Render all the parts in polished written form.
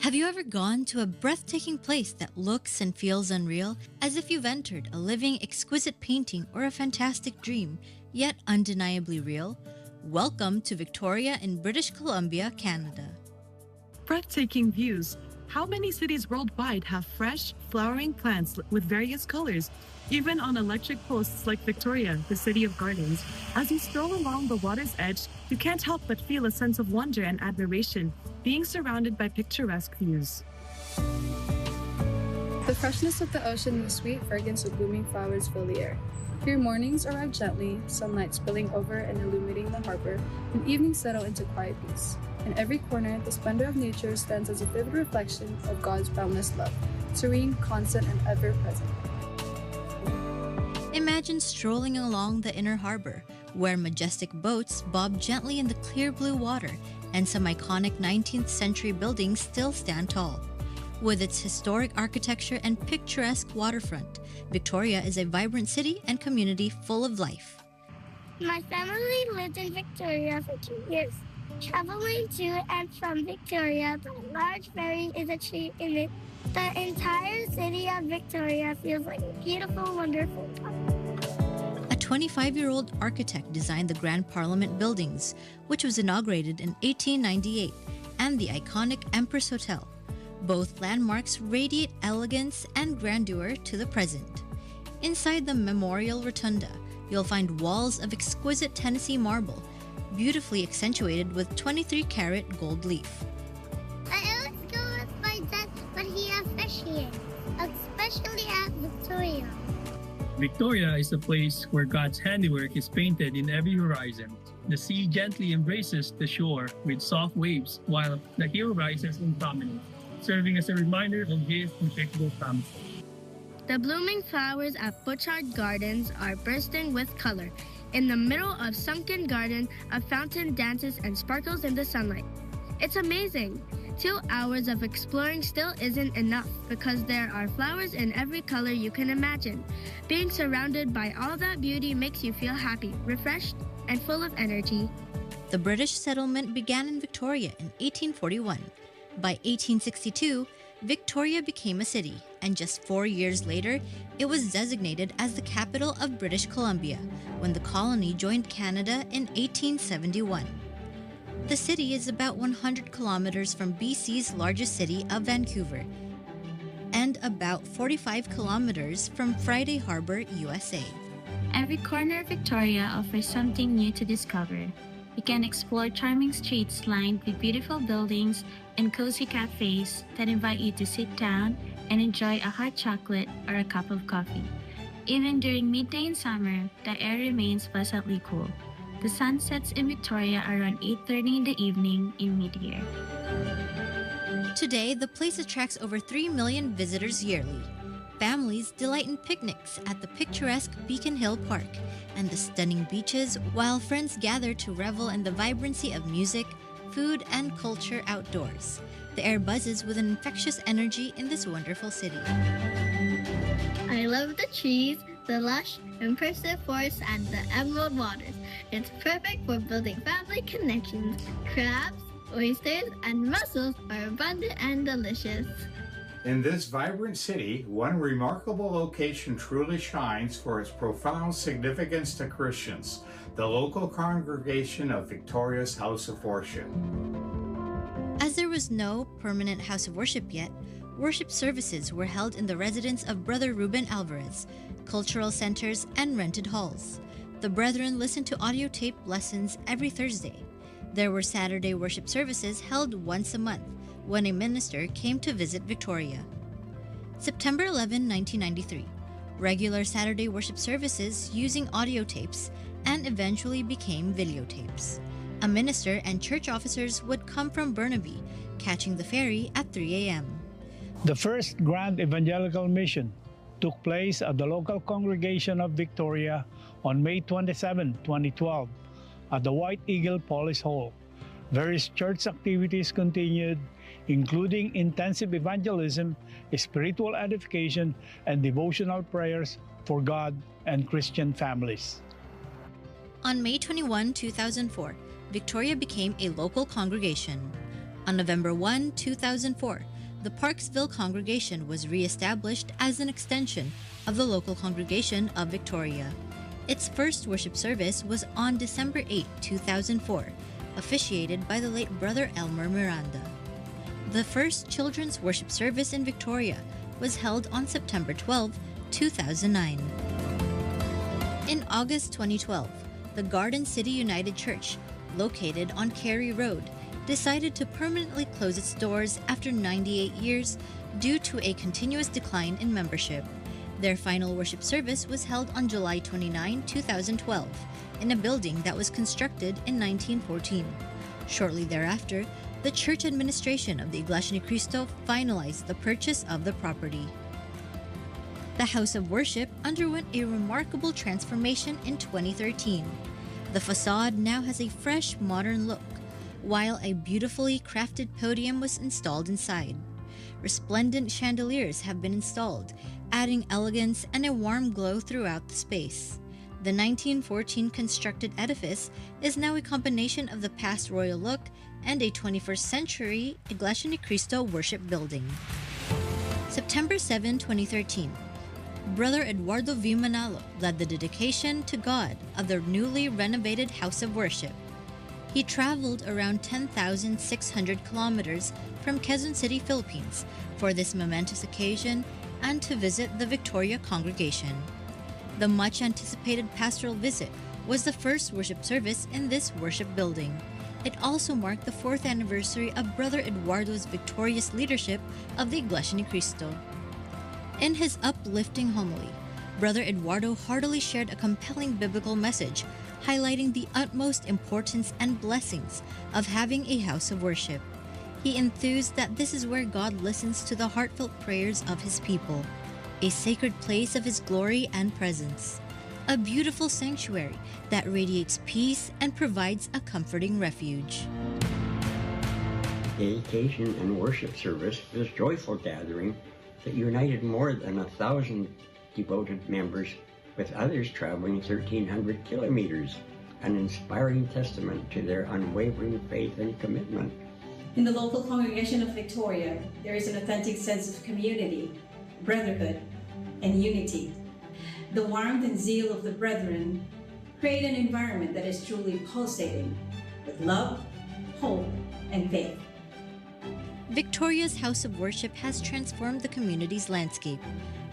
Have you ever gone to a breathtaking place that looks and feels unreal, as if you've entered a living, exquisite painting or a fantastic dream, yet undeniably real? Welcome to Victoria in British Columbia, Canada. Breathtaking views. How many cities worldwide have fresh, flowering plants with various colors? Even on electric posts like Victoria, the city of gardens, as you stroll along the water's edge, you can't help but feel a sense of wonder and admiration, being surrounded by picturesque views. The freshness of the ocean and the sweet fragrance of blooming flowers fill the air. Here mornings arrive gently, sunlight spilling over and illuminating the harbor, and evenings settle into quiet peace. In every corner, the splendor of nature stands as a vivid reflection of God's boundless love, serene, constant, and ever-present. Imagine strolling along the inner harbor, where majestic boats bob gently in the clear blue water, and some iconic 19th century buildings still stand tall. With its historic architecture and picturesque waterfront, Victoria is a vibrant city and community full of life. My family lived in Victoria for 2 years. Traveling to and from Victoria by a large ferry is a treat in it. The entire city of Victoria feels like a beautiful, wonderful place. A 25-year-old architect designed the Grand Parliament buildings, which was inaugurated in 1898, and the iconic Empress Hotel. Both landmarks radiate elegance and grandeur to the present. Inside the Memorial Rotunda, you'll find walls of exquisite Tennessee marble, beautifully accentuated with 23-karat gold leaf. I always go with my dad when he has fish here, especially at Victoria. Victoria is a place where God's handiwork is painted in every horizon. The sea gently embraces the shore with soft waves while the hill rises in prominence, serving as a reminder of His unshakable promise. The blooming flowers at Butchart Gardens are bursting with color. In the middle of sunken garden, a fountain dances and sparkles in the sunlight. It's amazing! 2 hours of exploring still isn't enough because there are flowers in every color you can imagine. Being surrounded by all that beauty makes you feel happy, refreshed, and full of energy. The British settlement began in Victoria in 1841. By 1862, Victoria became a city, and just 4 years later, it was designated as the capital of British Columbia when the colony joined Canada in 1871. The city is about 100 kilometers from BC's largest city of Vancouver and about 45 kilometers from Friday Harbor, USA. Every corner of Victoria offers something new to discover. You can explore charming streets lined with beautiful buildings and cozy cafes that invite you to sit down and enjoy a hot chocolate or a cup of coffee. Even during midday in summer, the air remains pleasantly cool. The sun sets in Victoria around 8:30 in the evening in mid-year. Today, the place attracts over 3 million visitors yearly. Families delight in picnics at the picturesque Beacon Hill Park and the stunning beaches, while friends gather to revel in the vibrancy of music, food, and culture outdoors. The air buzzes with an infectious energy in this wonderful city. I love the trees, the lush, impressive forests, and the emerald waters. It's perfect for building family connections. Crabs, oysters, and mussels are abundant and delicious. In this vibrant city, one remarkable location truly shines for its profound significance to Christians, the local congregation of Victoria's House of Worship. As there was no permanent house of worship yet, worship services were held in the residence of Brother Ruben Alvarez, cultural centers, and rented halls. The brethren listened to audio tape lessons every Thursday. There were Saturday worship services held once a month when a minister came to visit Victoria. September 11, 1993, regular Saturday worship services using audio tapes and eventually became videotapes. A minister and church officers would come from Burnaby, catching the ferry at 3 a.m. The first Grand Evangelical Mission took place at the local congregation of Victoria on May 27, 2012, at the White Eagle Police Hall. Various church activities continued, including intensive evangelism, spiritual edification, and devotional prayers for God and Christian families. On May 21, 2004, Victoria became a local congregation. On November 1, 2004, the Parksville congregation was re-established as an extension of the local congregation of Victoria. Its first worship service was on December 8, 2004, officiated by the late Brother Elmer Miranda. The first children's worship service in Victoria was held on September 12, 2009. In August 2012, the Garden City United Church, located on Carey Road, decided to permanently close its doors after 98 years due to a continuous decline in membership. Their final worship service was held on July 29, 2012, in a building that was constructed in 1914. Shortly thereafter, the church administration of the Iglesia Ni Cristo finalized the purchase of the property. The House of Worship underwent a remarkable transformation in 2013. The facade now has a fresh, modern look, while a beautifully crafted podium was installed inside. Resplendent chandeliers have been installed, adding elegance and a warm glow throughout the space. The 1914 constructed edifice is now a combination of the past royal look and a 21st century Iglesia Ni Cristo worship building. September 7, 2013, Brother Eduardo V. Manalo led the dedication to God of the newly renovated House of Worship. He traveled around 10,600 kilometers from Quezon City, Philippines for this momentous occasion and to visit the Victoria congregation. The much-anticipated pastoral visit was the first worship service in this worship building. It also marked the 4th anniversary of Brother Eduardo's victorious leadership of the Iglesia Ni Cristo. In his uplifting homily, Brother Eduardo heartily shared a compelling biblical message highlighting the utmost importance and blessings of having a house of worship. He enthused that this is where God listens to the heartfelt prayers of his people, a sacred place of his glory and presence, a beautiful sanctuary that radiates peace and provides a comforting refuge. Dedication and worship service is a joyful gathering that united more than 1,000 devoted members, with others traveling 1,300 kilometers, an inspiring testament to their unwavering faith and commitment. In the local congregation of Victoria, there is an authentic sense of community, brotherhood, and unity. The warmth and zeal of the brethren create an environment that is truly pulsating with love, hope, and faith. Victoria's House of Worship has transformed the community's landscape,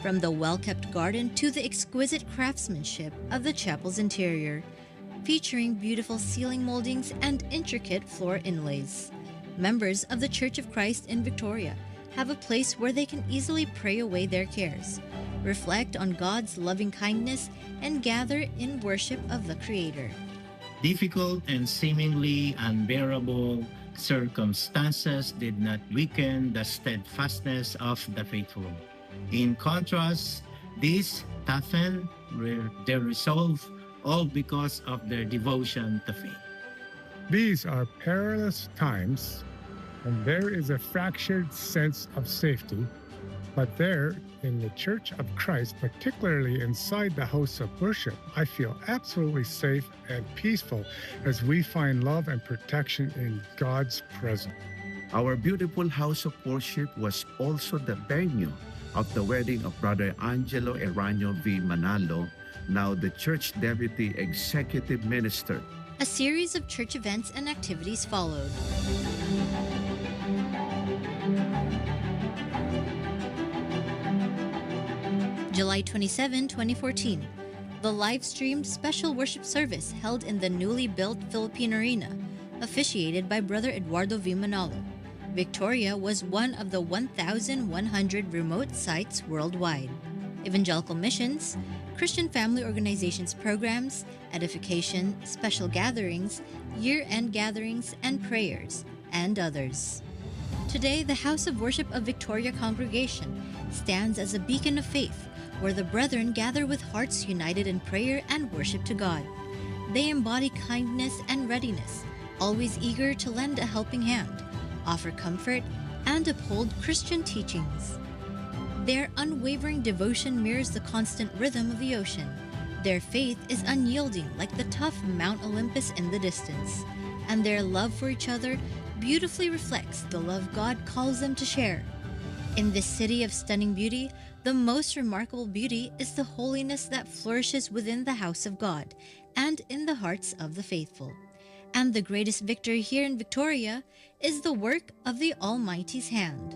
from the well-kept garden to the exquisite craftsmanship of the chapel's interior, featuring beautiful ceiling moldings and intricate floor inlays. Members of the Church of Christ in Victoria have a place where they can easily pray away their cares, reflect on God's loving kindness, and gather in worship of the Creator. Difficult and seemingly unbearable circumstances did not weaken the steadfastness of the faithful. In contrast, these toughened their resolve, all because of their devotion to faith. These are perilous times, and there is a fractured sense of safety, but there, in the Church of Christ, particularly inside the house of worship, I feel absolutely safe and peaceful as we find love and protection in God's presence. Our beautiful house of worship was also the venue of the wedding of Brother Angelo Eranio V. Manalo, now the Church Deputy Executive Minister. A series of church events and activities followed. July 27, 2014, the live-streamed special worship service held in the newly built Philippine Arena, officiated by Brother Eduardo V. Manalo. Victoria was one of the 1,100 remote sites worldwide. Evangelical missions, Christian family organizations programs, edification, special gatherings, year-end gatherings and prayers, and others. Today, the House of Worship of Victoria Congregation stands as a beacon of faith where the brethren gather with hearts united in prayer and worship to God. They embody kindness and readiness, always eager to lend a helping hand, offer comfort, and uphold Christian teachings. Their unwavering devotion mirrors the constant rhythm of the ocean. Their faith is unyielding like the tough Mount Olympus in the distance, and their love for each other beautifully reflects the love God calls them to share. In this city of stunning beauty, the most remarkable beauty is the holiness that flourishes within the house of God and in the hearts of the faithful. And the greatest victory here in Victoria is the work of the Almighty's hand.